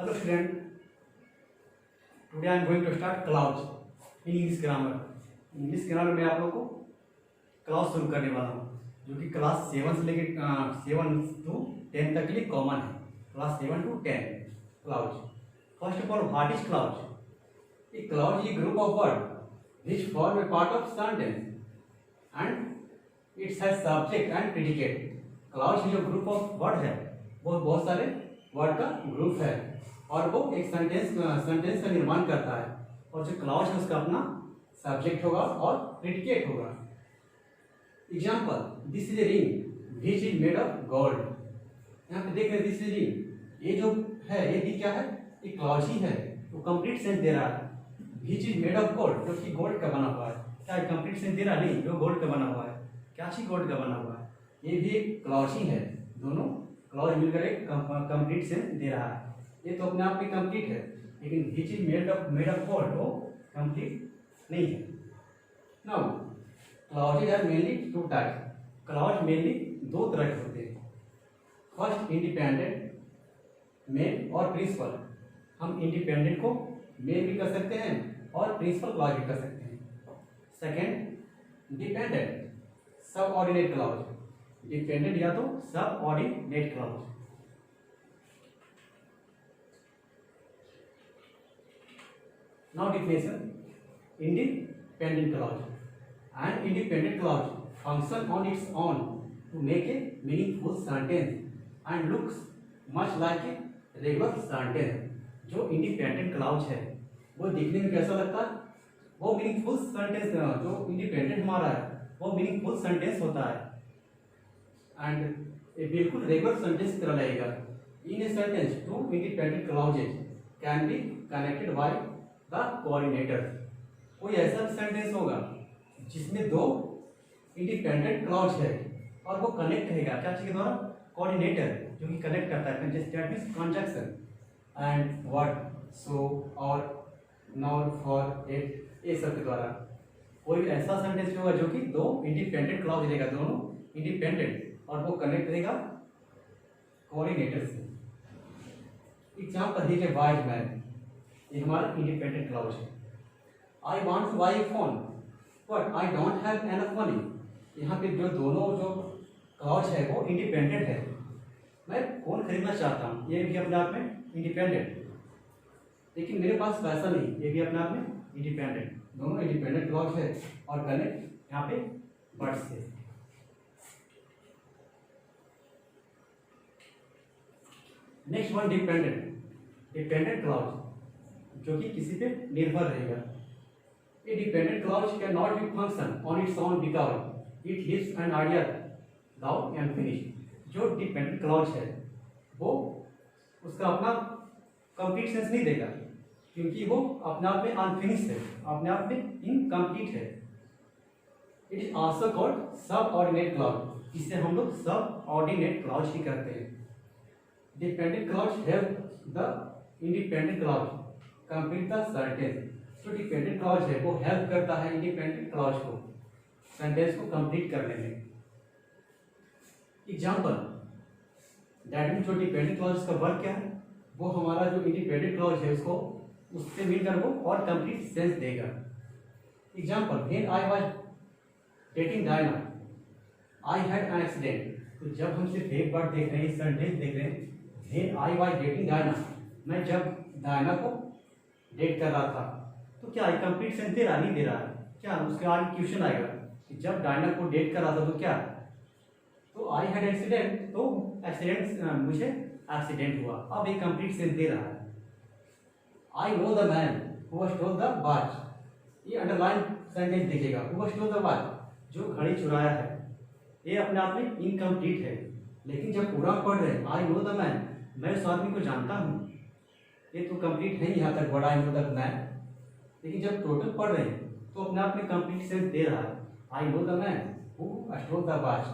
Hello student, today I am going to start clause in English grammar. English grammar में आप लोगों को class शुरू करने वाला हूँ जो कि क्लास 7 से लेकर 7 to 10 तक के लिए कॉमन है. Class 7 to 10 clause. First of all, what is clause? A clause is a group of word which form a part of sentence and it has subject and predicate. Clause जो group of word है वो बहुत सारे word का group है और वो एक सेंटेंस का निर्माण करता है. और जो क्लाउज है उसका अपना सब्जेक्ट होगा और प्रेडिकेट होगा. Example, this is a ring which is made of gold. यहाँ पे देख रहे हैं दिस इज रिंग, ये जो है ये भी क्या है, ये क्लाउज ही है. वो कंप्लीट सेंस दे रहा है. विच इज मेड ऑफ गोल्ड, जो कि गोल्ड का बना हुआ है. क्या कंप्लीट सेंस दे रहा है? नहीं, जो गोल्ड का बना हुआ है. क्या चीज गोल्ड का बना हुआ है? ये भी एक क्लाउज ही है. दोनों क्लाउज मिलकर एक कंप्लीट सेंस दे रहा है. ये तो अपने आप में कंप्लीट है, लेकिन which is made of gold वो कंप्लीट नहीं है. Now clauses are mainly two types. Clause mainly दो तरह के होते हैं. फर्स्ट, इंडिपेंडेंट मेन और प्रिंसिपल. हम इंडिपेंडेंट को मेन भी कर सकते हैं और प्रिंसिपल क्लाउज भी कर सकते हैं. Second, dependent subordinate clause. Dependent या तो subordinate clause. Now definition: independent clause. An independent clause function on its own to make a meaningful sentence and looks much like a regular sentence. जो independent clause है वो दिखने में कैसा लगता है? वो मीनिंगफुल सेंटेंस, जो इंडिपेंडेंट हमारा है वो मीनिंगफुल सेंटेंस होता है एंड ये बिल्कुल रेगुलर सेंटेंस की तरह लगेगा. In a sentence two independent clauses can be connected by the coordinator. कोई ऐसा सेंटेंस होगा जिसमें दो इंडिपेंडेंट क्लाउज है और वो कनेक्ट रहेगा क्या चीज के द्वारा? कोऑर्डिनेटर, जो कि कनेक्ट करता है. That means conjunction and word, so और नाउन फॉर इट, ये सब के द्वारा. कोई ऐसा सेंटेंस होगा जो कि दो इंडिपेंडेंट क्लाउज रहेगा, दोनों इंडिपेंडेंट, और वो कनेक्ट रहेगा कोऑर्डिनेटर से. एग्जाम्पल दीजिए, वाइज मैन, ये हमारा इंडिपेंडेंट क्लाउज है. I want two by A phone but I don't have enough money. यहाँ पे जो दोनों जो क्लाउज है वो इंडिपेंडेंट है. मैं फोन खरीदना चाहता हूँ, ये भी अपने आप में इंडिपेंडेंट. लेकिन मेरे पास पैसा नहीं, ये भी अपने आप में इंडिपेंडेंट. दोनों इंडिपेंडेंट क्लाउज है और कनेक्ट यहाँ पे वर्ड से. नेक्स्ट वन, डिपेंडेंट क्लाउज, जो कि किसी पे निर्भर रहेगा. A dependent clause can not be function on its own because it leaves an idea without unfinished. जो डिपेंडेंट क्लाउज है वो उसका अपना कंप्लीट सेंस नहीं देगा क्योंकि वो अपने आप में अनफिनिश्ड है, अपने आप में इनकम्प्लीट है. It is also called subordinate clause. इसे हम लोग सब ऑर्डिनेट क्लाउज ही कहते हैं. Dependent clause help the independent clause complete the sentence. जो डिपेंडेंट क्लाउज है वो हेल्प करता है इंडिपेंडेंट क्लाउज को सेंटेंस को कंप्लीट करने में. एग्जाम्पल, दैट मीन्स जो डिपेंडेंट क्लाउज का वर्क क्या है, वो हमारा जो इंडिपेंडेंट क्लाउज है उसको उससे मिलकर वो और कंप्लीट सेंस देगा. Example, when I was dating Diana I had an accident. तो जब हम सिर्फ एक बार देख रहे हैं, सेंटेंस देख रहे हैं, when I was dating Diana, मैं जब डायना को डेट कर रहा था, तो क्या कंप्लीट सेंस दे रहा नहीं दे रहा है? क्या उसके आगे क्वेश्चन आएगा कि जब डायना को डेट कर रहा था तो क्या? तो आई हैड एक्सीडेंट, तो एक्सीडेंट मुझे एक्सीडेंट हुआ. अब एक कंप्लीट सेंस दे रहा है. I know the man who stole the watch. ये अंडरलाइन सेंटेंस दिखेगा, हु स्टोल द वॉच, जो घड़ी चुराया है. ये अपने आप में इनकम्प्लीट है. लेकिन जब पूरा पढ़ रहे हैं, आई नो द मैन, मैं उस आदमी को जानता हूँ, ये तो कंप्लीट है यहाँ तक, बड़ा आई नो द मैन. लेकिन जब टोटल पढ़ रहे हैं तो अपने आप में कंप्लीट सेंस दे रहा है. I know the man who stole the watch,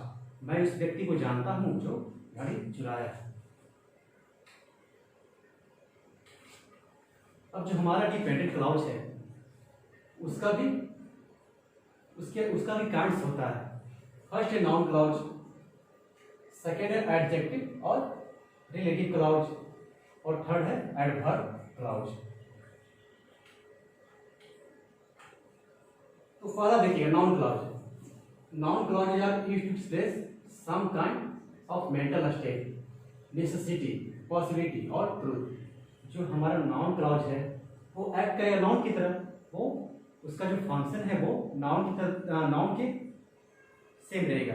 मैं उस व्यक्ति को जानता हूँ जो घड़ी चुराया है. अब जो हमारा डिपेंडेंट क्लाउज है उसका भी काइंड्स होता है. फर्स्ट है नाउन क्लाउज, सेकेंड है एडजेक्टिव और रिलेटिव क्लाउज, और थर्ड है एडवर्ब क्लॉज। तो पहला देखिए noun clause. Noun clause is are used to express some kind of mental state, necessity, possibility और ट्रूथ। जो हमारा नाउन क्लॉज है वो एक्ट करेगा नाउन की तरह, वो उसका जो फंक्शन है वो नाउन की तरह, नाउन के सेम रहेगा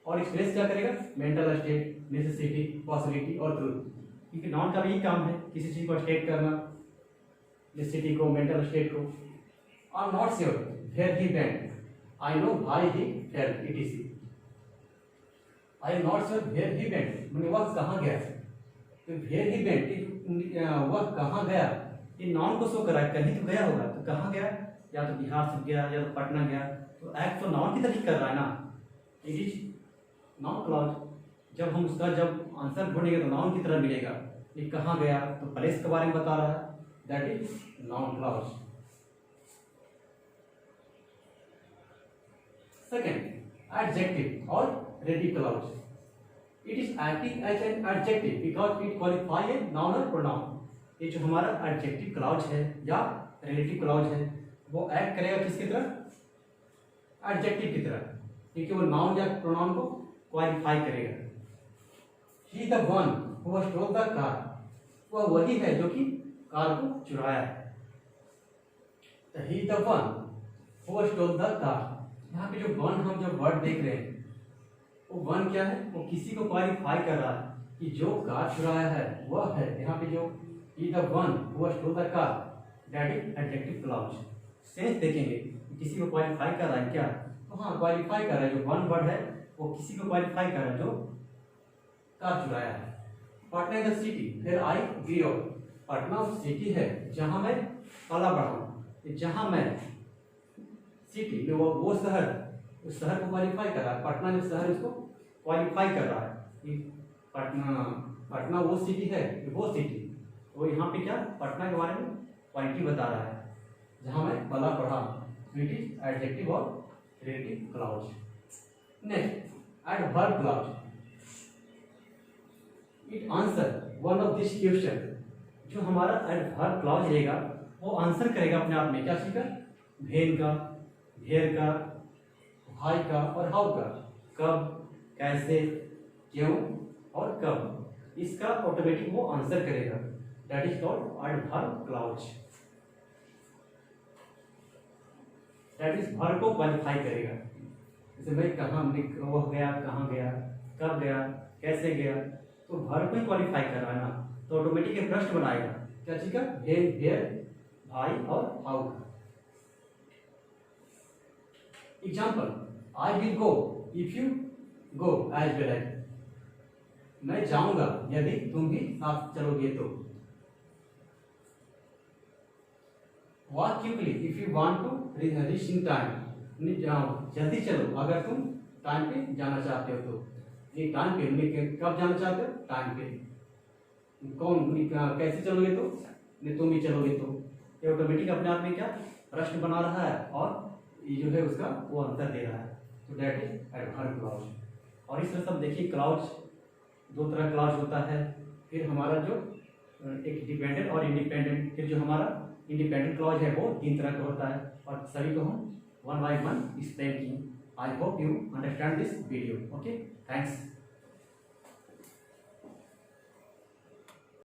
और एक्सप्रेस क्या करेगा, मेंटल स्टेट, नेसेसिटी, पॉसिबिलिटी और ट्रूथ। क्योंकि नाउन का भी काम है किसी चीज को स्टेट करना, नेसेसिटी को, मेंटल स्टेट को। I am not sure where he went, I know why he felt, etc. I am not sure where he went मैंने वह कहाँ गया, तो वेयर ही वेंट वह कहाँ गया, ये नाउन को शो करा है, कहीं तो गया होगा, तो कहाँ गया, या तो बिहार से गया या तो पटना गया, तो एक्ट तो नाउन की तरह ही कर रहा है ना, इट इज नाउन क्लॉज। जब हम उसका जब आंसर ढूंढेंगे तो नाउन की तरह मिलेगा। ये कहाँ गया तो प्लेस के बारे में बता रहा है, that is noun clause. Second adjective और relative clause. It is acting as an adjective because it qualify a noun और प्रोनाउन। ये जो हमारा एडजेक्टिव क्लॉज है या रिलेटिव क्लॉज है वो एक्ट करेगा किसकी तरह, एडजेक्टिव की तरह, क्योंकि वो नाउन या प्रोनाउन को क्वालिफाई करेगा। He the one who stole the car, वह वही है जो कि कार को चुराया है। He the one who stole the car, यहाँ पे जो वन हम जो वर्ड देख रहे हैं वो वन क्या है, वो किसी को क्वालिफाई कर रहा है कि जो कार चुराया है वह है। यहाँ पे जो he the one who stole the car, that is adjective clause। Sense देखेंगे किसी को क्वालिफाई कर रहा है क्या, तो हाँ क्वालिफाई कर रहा है, जो वन वर्ड है वो किसी को क्वालिफाई कर रहा है जो कार चुराया है। पटना इज द सिटी फिर आई ग्रो अप, पटना वो सिटी है जहाँ मैं पला बढ़ा हूँ, जहाँ मैं सिटी में वो शहर, उस शहर को क्वालिफाई कर रहा है, पटना जो शहर उसको क्वालिफाई कर रहा है। पटना वो सिटी है, वो सिटी, वो यहाँ पे क्या पटना के बारे में क्वालिटी बता रहा है जहाँ मैं पला पढ़ा, इट इज एडजेक्टिव और relative clause. Next adverb clause. It answer one of this question. जो हमारा एडवर्ब क्लॉज रहेगा वो आंसर करेगा अपने आप में क्या चीज का, भेन का, भेर का, भाई का और हाउ का, कब, कैसे, क्यों और कब, इसका ऑटोमेटिक वो आंसर करेगा। That is called adverb clause। That is verb को क्वालिफाई करेगा। जैसे भाई कहाँ वो गया, कहाँ गया, कब गया, कैसे गया, तो verb को ही क्वालिफाई कर रहा है ना, तो ऑटोमेटिक एक प्रश्न बनाएगा क्या चीज का, वेन, वेयर, भाई और हाउ का। Example, I will go if you go as well as, मैं जाऊंगा यदि तुम भी साथ चलोगे तो। Walk quickly if you want to reach in time, जल्दी चलो अगर तुम टाइम पे जाना चाहते हो तो। ये टाइम पे कब जाना चाहते हो, टाइम पे। कौन कैसे चलोगे तो, नहीं तुम ही चलोगे तो। ये ऑटोमेटिक अपने आप में क्या प्रश्न बना रहा है और ये जो है उसका वो आंसर दे रहा है, तो दैट इज एडवर्ब क्लॉज। और इस तरह सब देखिए क्लॉज दो तरह क्लॉज होता है। फिर हमारा जो एक डिपेंडेंट और इंडिपेंडेंट, फिर जो हमारा इंडिपेंडेंट क्लॉज है वो तीन तरह का होता है और सभी को हम वन बाय वन एक्सप्लेन किए। I hope you understand this video. Okay, thanks.